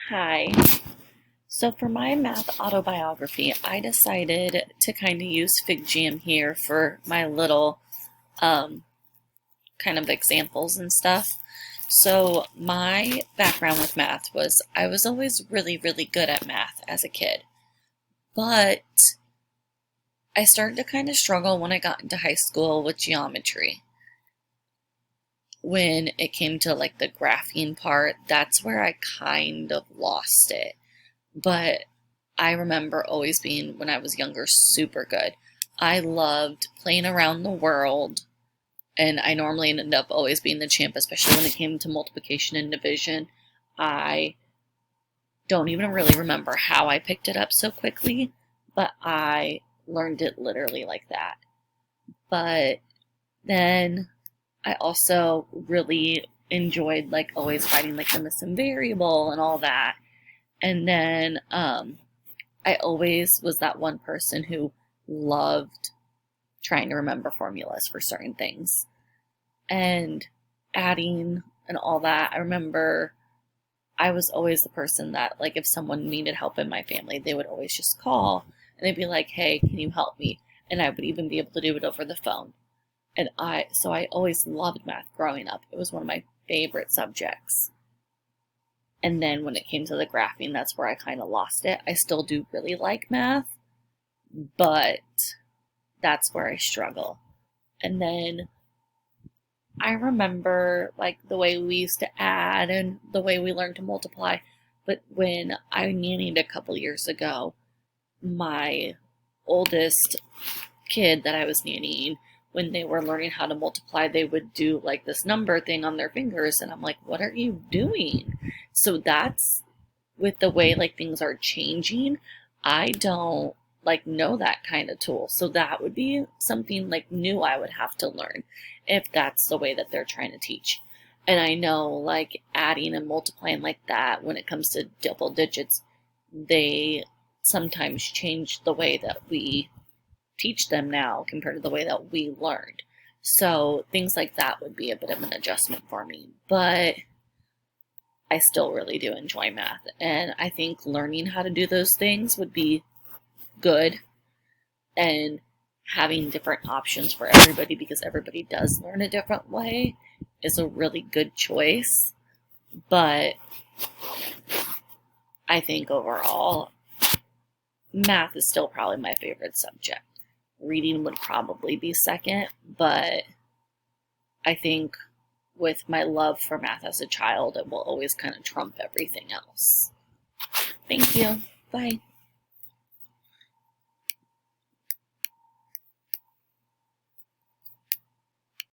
Hi. So for my math autobiography, I decided to kind of use Fig Jam here for my little um, kind of examples and stuff. So my background with math was I was always really, really good at math as a kid. But I started to kind of struggle when I got into high school with geometry. When it came to like the graphing part, that's where I kind of lost it. But I remember always being, when I was younger, super good. I loved playing around the world, and I normally ended up always being the champ, especially when it came to multiplication and division. I don't even really remember how I picked it up so quickly, but I learned it literally like that. But then I also really enjoyed like always finding like the missing variable and all that. And then I always was that one person who loved trying to remember formulas for certain things and adding and all that. I remember I was always the person that, like, if someone needed help in my family, they would always just call and they'd be like, hey, can you help me? And I would even be able to do it over the phone. And so I always loved math growing up. It was one of my favorite subjects. And then when it came to the graphing, that's where I kind of lost it. I still do really like math, but that's where I struggle. And then I remember like the way we used to add and the way we learned to multiply. But when I nannied a couple years ago, my oldest kid that I was nannying, when they were learning how to multiply, they would do like this number thing on their fingers. And I'm like, what are you doing? So that's with the way like things are changing. I don't like know that kind of tool. So that would be something like new I would have to learn if that's the way that they're trying to teach. And I know like adding and multiplying like that when it comes to double digits, they sometimes change the way that we teach them now compared to the way that we learned. So things like that would be a bit of an adjustment for me. But I still really do enjoy math. And I think learning how to do those things would be good, and having different options for everybody because everybody does learn a different way is a really good choice. But I think overall, math is still probably my favorite subject. Reading would probably be second, but I think with my love for math as a child, it will always kind of trump everything else. Thank you. Bye.